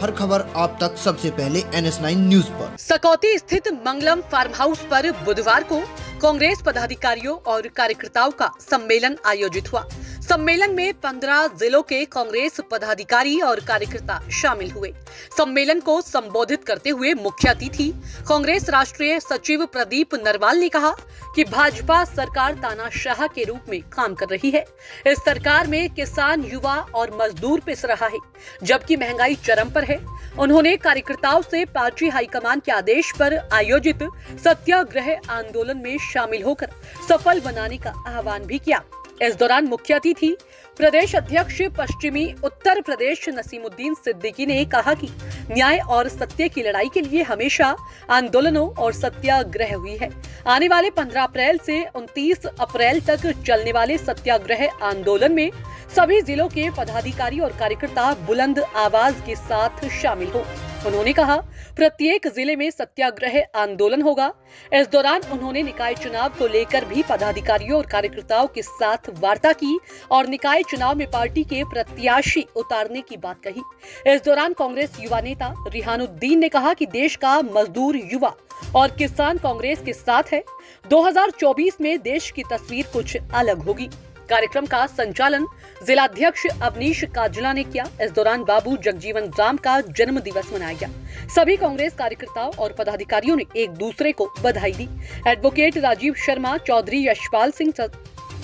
हर खबर आप तक सबसे पहले NS9 न्यूज पर। सकौती स्थित मंगलम फार्म हाउस पर बुधवार को कांग्रेस पदाधिकारियों और कार्यकर्ताओं का सम्मेलन आयोजित हुआ। सम्मेलन में 15 जिलों के कांग्रेस पदाधिकारी और कार्यकर्ता शामिल हुए। सम्मेलन को संबोधित करते हुए मुख्य अतिथि कांग्रेस राष्ट्रीय सचिव प्रदीप नरवाल ने कहा कि भाजपा सरकार तानाशाह के रूप में काम कर रही है। इस सरकार में किसान, युवा और मजदूर पिस रहा है, जबकि महंगाई चरम पर है। उन्होंने कार्यकर्ताओं से पार्टी हाईकमान के आदेश पर आयोजित सत्याग्रह आंदोलन में शामिल होकर सफल बनाने का आह्वान भी किया। इस दौरान मुख्य अतिथि प्रदेश अध्यक्ष पश्चिमी उत्तर प्रदेश नसीमुद्दीन सिद्दीकी ने कहा कि न्याय और सत्य की लड़ाई के लिए हमेशा आंदोलनों और सत्याग्रह हुई है। आने वाले 15 अप्रैल से 29 अप्रैल तक चलने वाले सत्याग्रह आंदोलन में सभी जिलों के पदाधिकारी और कार्यकर्ता बुलंद आवाज के साथ शामिल हो। उन्होंने कहा प्रत्येक जिले में सत्याग्रह आंदोलन होगा। इस दौरान उन्होंने निकाय चुनाव को लेकर भी पदाधिकारियों और कार्यकर्ताओं के साथ वार्ता की और निकाय चुनाव में पार्टी के प्रत्याशी उतारने की बात कही। इस दौरान कांग्रेस युवा नेता रिहानुद्दीन ने कहा कि देश का मजदूर, युवा और किसान कांग्रेस के साथ है। 2024 में देश की तस्वीर कुछ अलग होगी। कार्यक्रम का संचालन जिलाध्यक्ष अवनीश काजला ने किया। इस दौरान बाबू जगजीवन राम का जन्म दिवस मनाया गया। सभी कांग्रेस कार्यकर्ताओं और पदाधिकारियों ने एक दूसरे को बधाई दी। एडवोकेट राजीव शर्मा, चौधरी यशपाल सिंह,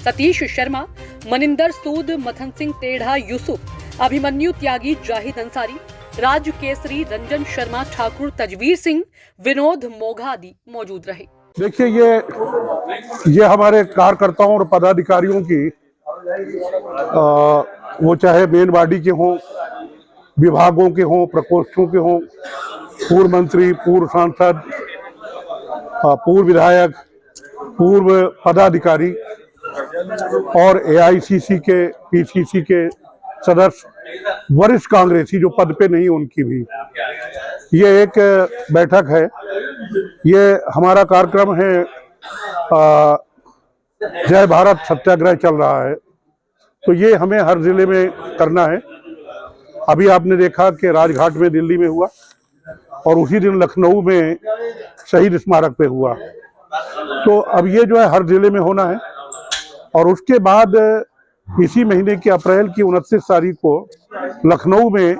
सतीश शर्मा, मनिंदर सूद, मथन सिंह टेढ़ा, यूसुफ, अभिमन्यु त्यागी, जाहिद अंसारी, राज केसरी, रंजन शर्मा, ठाकुर, तजवीर सिंह, विनोद मोघा आदि मौजूद रहे। देखिए, ये हमारे कार्यकर्ताओं और पदाधिकारियों की वो चाहे मेन बॉडी के हों, विभागों के हों, प्रकोष्ठों के हों, पूर्व मंत्री, पूर्व सांसद, पूर्व विधायक, पूर्व पदाधिकारी और AICC के, PCC के सदस्य, वरिष्ठ कांग्रेसी जो पद पे नहीं उनकी भी ये एक बैठक है। ये हमारा कार्यक्रम है, जय भारत सत्याग्रह चल रहा है, तो ये हमें हर जिले में करना है। अभी आपने देखा कि राजघाट में दिल्ली में हुआ और उसी दिन लखनऊ में शहीद स्मारक पे हुआ। तो अब ये जो है हर जिले में होना है और उसके बाद इसी महीने के अप्रैल की 29 तारीख को लखनऊ में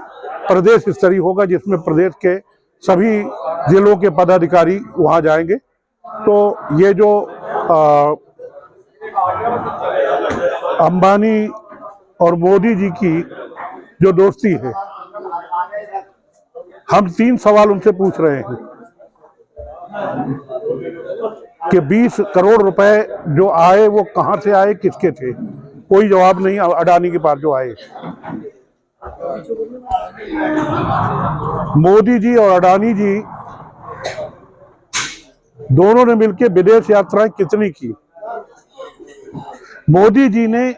प्रदेश स्तरीय होगा, जिसमें प्रदेश के सभी जिलों के पदाधिकारी वहां जाएंगे। तो ये जो अंबानी और मोदी जी की जो दोस्ती है, हम 3 सवाल उनसे पूछ रहे हैं कि 20 करोड़ रुपए जो आए वो कहां से आए, किसके थे। कोई जवाब नहीं अडानी के पास जो आए। मोदी जी और अडानी जी दोनों ने मिलकर विदेश यात्राएं कितनी की। मोदी जी ने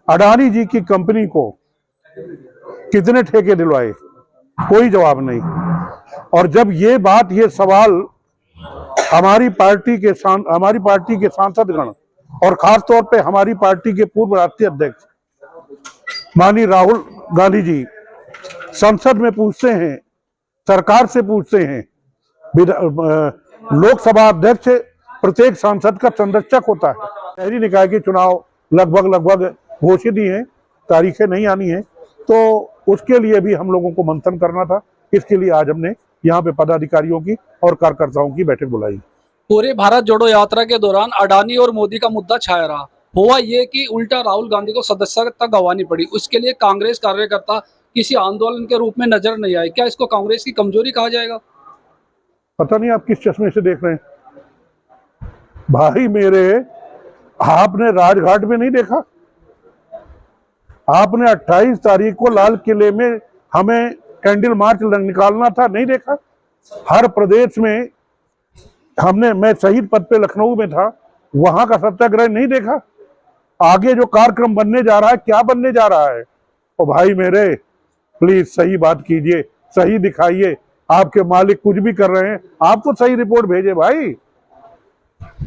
अडानी जी की कंपनी को कितने ठेके दिलवाए, कोई जवाब नहीं। और जब ये बात, ये सवाल हमारी पार्टी के सांसदगण और खास तौर पे हमारी पार्टी के पूर्व राष्ट्रीय अध्यक्ष माननीय राहुल गांधी जी संसद में पूछते हैं, सरकार से पूछते हैं। लोकसभा अध्यक्ष प्रत्येक सांसद का संरक्षक होता है। शहरी निकाय के चुनाव लगभग घोषित ही हैं, तारीखें नहीं आनी है, तो उसके लिए भी हम लोगों को मंथन करना था। इसके लिए आज हमने यहाँ पे पदाधिकारियों की और कार्यकर्ताओं की बैठक बुलाई। पूरे भारत जोड़ो यात्रा के दौरान अडानी और मोदी का मुद्दा छाया रहा। हुआ ये कि उल्टा राहुल गांधी को सदस्यता गंवानी पड़ी। उसके लिए कांग्रेस कार्यकर्ता किसी आंदोलन के रूप में नजर नहीं आए। क्या इसको कांग्रेस की कमजोरी कहा जाएगा? पता नहीं आप किस चश्मे से देख रहे हैं भाई मेरे। आपने राजघाट में नहीं देखा? आपने 28 तारीख को लाल किले में हमें कैंडल मार्च निकालना था, नहीं देखा? हर प्रदेश में मैं शहीद पद पे लखनऊ में था, वहां का सत्याग्रह नहीं देखा? आगे जो कार्यक्रम बनने जा रहा है, क्या बनने जा रहा है? ओ भाई मेरे, प्लीज सही बात कीजिए, सही दिखाइए। आपके मालिक कुछ भी कर रहे हैं, आप तो सही रिपोर्ट भेजे भाई।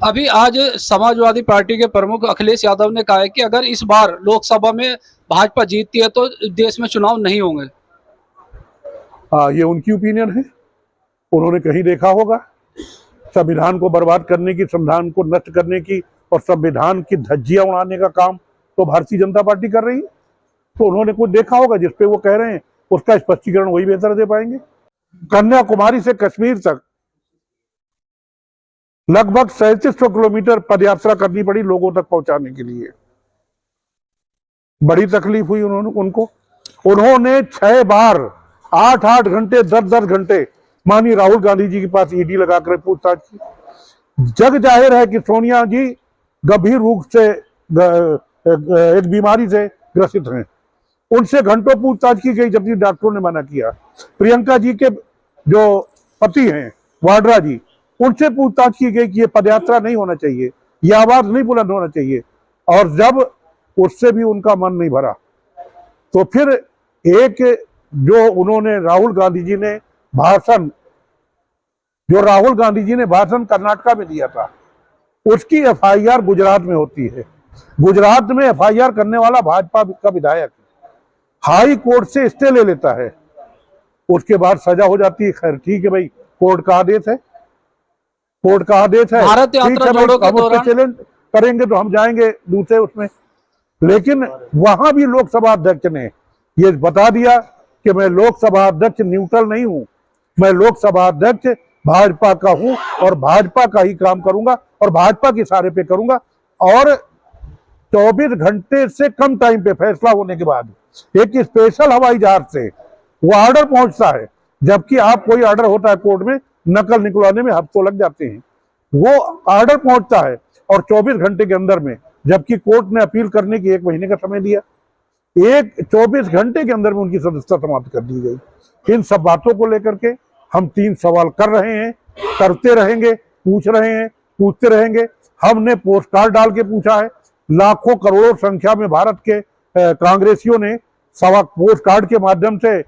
अभी आज समाजवादी पार्टी के प्रमुख अखिलेश यादव ने कहा है कि अगर इस बार लोकसभा में भाजपा जीतती है तो देश में चुनाव नहीं होंगे। ये उनकी ओपिनियन है, उन्होंने कहीं देखा होगा संविधान को बर्बाद करने की, संविधान को नष्ट करने की और संविधान की धज्जियां उड़ाने का काम तो भारतीय जनता पार्टी कर रही है। तो उन्होंने कुछ देखा होगा जिसपे वो कह रहे हैं, उसका स्पष्टीकरण वही बेहतर दे पाएंगे। कन्याकुमारी से कश्मीर तक लगभग 3700 किलोमीटर पदयात्रा करनी पड़ी लोगों तक पहुंचाने के लिए। बड़ी तकलीफ हुई उनको। उन्होंने 6 बार 8-8 घंटे 10-10 घंटे माननीय राहुल गांधी जी के पास ईडी लगाकर पूछताछ की। जग जाहिर है कि सोनिया जी गंभीर रूप से एक बीमारी से ग्रसित हैं। उनसे घंटों पूछताछ की गई जबकि डॉक्टरों ने मना किया। प्रियंका जी के जो पति हैं वाड्रा जी, उनसे पूछताछ की गई कि ये पदयात्रा नहीं होना चाहिए, ये आवाज नहीं बुलंद होना चाहिए, और जब उससे भी उनका मन नहीं भरा तो फिर एक जो उन्होंने राहुल गांधी जी ने भाषण कर्नाटका में दिया था, उसकी एफआईआर गुजरात में होती है। गुजरात में एफआईआर करने वाला भाजपा का विधायक हाई कोर्ट से स्टे ले लेता है, उसके बाद सजा हो जाती है। खैर ठीक है भाई, कोर्ट का आदेश है, कोर्ट का आदेश है। भारत यात्रा जोड़ो के दौरान चैलेंज करेंगे तो हम जाएंगे दूसरे उसमें। लेकिन वहां भी लोकसभा अध्यक्ष ने ये बता दिया कि मैं लोकसभा अध्यक्ष न्यूट्रल नहीं हूं, मैं लोकसभा अध्यक्ष भाजपा का हूं और भाजपा का ही काम करूंगा और भाजपा के इशारे पे करूंगा। और 24 घंटे से कम टाइम पे फैसला होने के बाद एक स्पेशल हवाई जहाज से वो ऑर्डर पहुंचता है, जबकि आप कोई ऑर्डर होता है कोर्ट में नकल निकलवाने में हफ्तों लग जाते हैं। वो ऑर्डर पहुंचता है और 24 घंटे के अंदर में, जबकि कोर्ट ने अपील करने की 1 महीने का समय दिया, 24 घंटे के अंदर में उनकी सदस्यता समाप्त कर दी गई। इन सब बातों को लेकर के हम 3 सवाल कर रहे हैं, करते रहेंगे, पूछ रहे हैं, पूछते रहेंगे। हमने पोस्ट कार्ड डाल के पूछा है, लाखों करोड़ों संख्या में भारत के कांग्रेसियों ने पोस्ट कार्ड के माध्यम से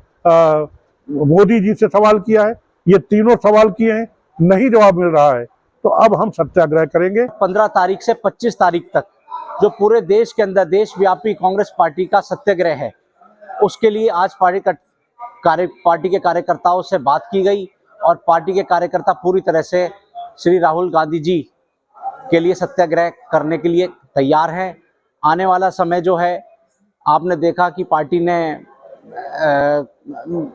मोदी जी से सवाल किया है। ये तीनों सवाल किए हैं, नहीं जवाब मिल रहा है, तो अब हम सत्याग्रह करेंगे। 15 तारीख से 25 तारीख तक जो पूरे देश के अंदर देशव्यापी कांग्रेस पार्टी का सत्याग्रह है, उसके लिए आज पार्टी के कार्यकर्ताओं से बात की गई और पार्टी के कार्यकर्ता पूरी तरह से श्री राहुल गांधी जी के लिए सत्याग्रह करने के लिए तैयार है। आने वाला समय जो है, आपने देखा कि पार्टी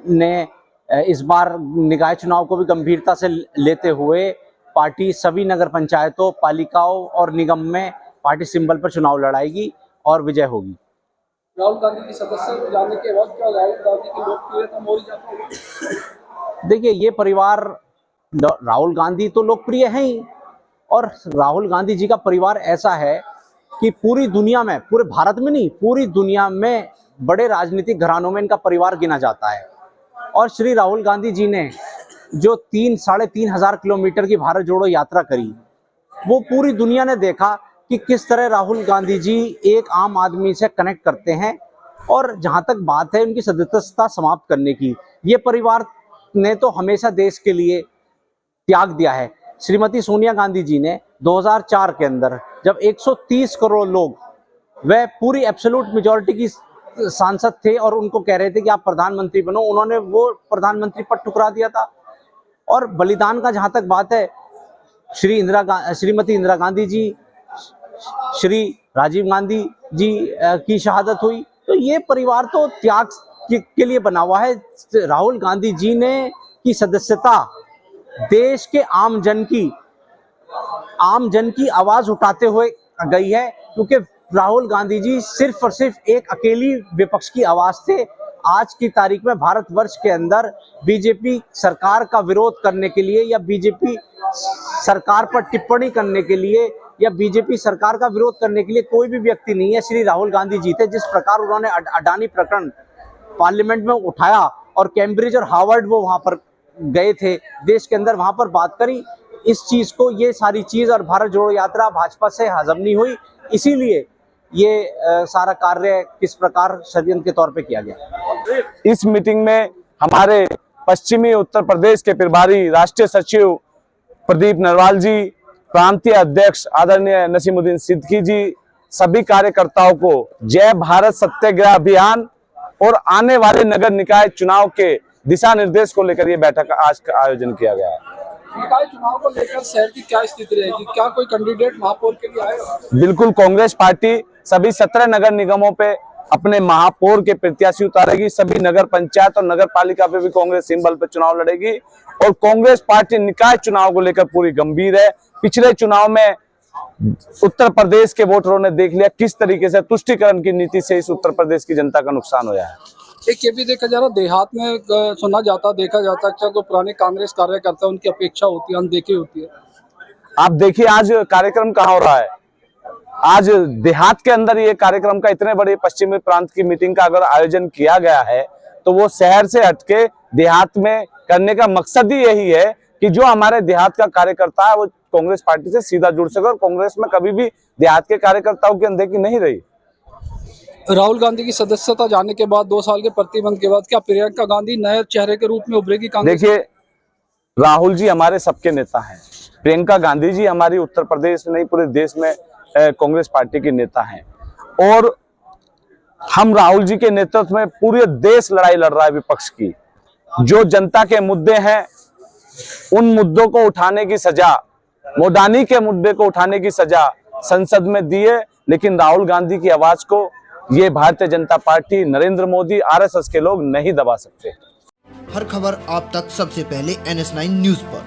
ने इस बार निकाय चुनाव को भी गंभीरता से लेते हुए पार्टी सभी नगर पंचायतों, पालिकाओं और निगम में पार्टी सिंबल पर चुनाव लड़ाएगी और विजय होगी। राहुल गांधी की सदस्यता जाने के बाद क्या राहुल गांधी की लोकप्रियता मोड़ी जाती है? देखिए, ये परिवार, राहुल गांधी तो लोकप्रिय है ही, और राहुल गांधी जी का परिवार ऐसा है कि पूरी दुनिया में, पूरे भारत में नहीं, पूरी दुनिया में बड़े राजनीतिक घरानों में इनका परिवार गिना जाता है। और श्री राहुल गांधी जी ने जो 3-3.5 हजार किलोमीटर की भारत जोड़ो यात्रा करी, वो पूरी दुनिया ने देखा कि किस तरह राहुल गांधी जी एक आम आदमी से कनेक्ट करते हैं। और जहां तक बात है उनकी सदस्यता समाप्त करने की, ये परिवार ने तो हमेशा देश के लिए त्याग दिया है। श्रीमती सोनिया गांधी जी ने 2004 के अंदर जब 130 करोड़ लोग, वह पूरी एब्सोल्यूट मेजॉरिटी की सांसद थे और उनको कह रहे थे कि आप प्रधानमंत्री बनो, उन्होंने वो प्रधानमंत्री पद ठुकरा दिया था। और बलिदान का जहां तक बात है, श्रीमती इंदिरा गांधी जी, श्री राजीव गांधी जी की शहादत हुई, तो ये परिवार तो त्याग के लिए बना हुआ है। राहुल गांधी जी ने की सदस्यता देश के आम जन की आवाज उठाते हुए गई है, क्योंकि राहुल गांधी जी सिर्फ और सिर्फ एक अकेली विपक्ष की आवाज थे। आज की तारीख में भारतवर्ष के अंदर बीजेपी सरकार का विरोध करने के लिए या बीजेपी सरकार पर टिप्पणी करने के लिए या बीजेपी सरकार का विरोध करने के लिए कोई भी व्यक्ति नहीं है, श्री राहुल गांधी जी थे। जिस प्रकार उन्होंने अडानी प्रकरण पार्लियामेंट में उठाया और कैम्ब्रिज और हार्वर्ड वो वहां पर गए थे देश के अंदर, वहां पर बात करी, इस चीज को, ये सारी चीज और भारत जोड़ो यात्रा भाजपा से हजम नहीं हुई, इसीलिए ये सारा कार्य किस प्रकार षड्यंत्र के तौर पे किया गया। इस मीटिंग में हमारे पश्चिमी उत्तर प्रदेश के प्रभारी राष्ट्रीय सचिव प्रदीप नरवाल जी, प्रांतीय अध्यक्ष आदरणीय नसीमुद्दीन सिद्दीकी जी, सभी कार्यकर्ताओं को जय भारत सत्याग्रह अभियान और आने वाले नगर निकाय चुनाव के दिशा निर्देश को लेकर ये बैठक आज का आयोजन किया गया है। निकाय चुनाव को लेकर शहर की क्या स्थिति रहेगी? क्या कोई कैंडिडेट महापौर के लिए आएगा? बिल्कुल, कांग्रेस पार्टी सभी 17 नगर निगमों पे अपने महापौर के प्रत्याशी उतारेगी। सभी नगर पंचायत और नगर पालिका पे भी कांग्रेस सिंबल पे चुनाव लड़ेगी और कांग्रेस पार्टी निकाय चुनाव को लेकर पूरी गंभीर है। पिछले चुनाव में उत्तर प्रदेश के वोटरों ने देख लिया किस तरीके से तुष्टीकरण की नीति से इस उत्तर प्रदेश की जनता का नुकसान हुआ है। एक ये भी देखा जा रहा, देहात में सुना जाता देखा जाता है जो पुराने कांग्रेस कार्यकर्ता उनकी अपेक्षा होती है, अनदेखी होती है। आप देखिए आज कार्यक्रम कहाँ हो रहा है। आज देहात के अंदर ये कार्यक्रम का इतने बड़े पश्चिमी प्रांत की मीटिंग का अगर आयोजन किया गया है तो वो शहर से हटके देहात में करने का मकसद ही यही है कि जो हमारे देहात का कार्यकर्ता है वो कांग्रेस पार्टी से सीधा जुड़ सके और कांग्रेस में कभी भी देहात के कार्यकर्ताओं की अनदेखी नहीं रही। राहुल गांधी की सदस्यता जाने के बाद 2 साल के प्रतिबंध के बाद क्या प्रियंका गांधी नए चेहरे के रूप में उभरेगी कांग्रेस? देखिए, राहुल जी हमारे सबके नेता हैं। प्रियंका गांधी जी हमारी उत्तर प्रदेश में नहीं पूरे देश में कांग्रेस पार्टी के नेता हैं और हम राहुल जी के नेतृत्व में पूरे देश लड़ाई लड़ रहा है विपक्ष की। जो जनता के मुद्दे हैं उन मुद्दों को उठाने की सजा, मोडानी के मुद्दे को उठाने की सजा संसद में दी है, लेकिन राहुल गांधी की आवाज को ये भारतीय जनता पार्टी, नरेंद्र मोदी, आरएसएस के लोग नहीं दबा सकते। हर खबर आप तक सबसे पहले NS9 न्यूज पर।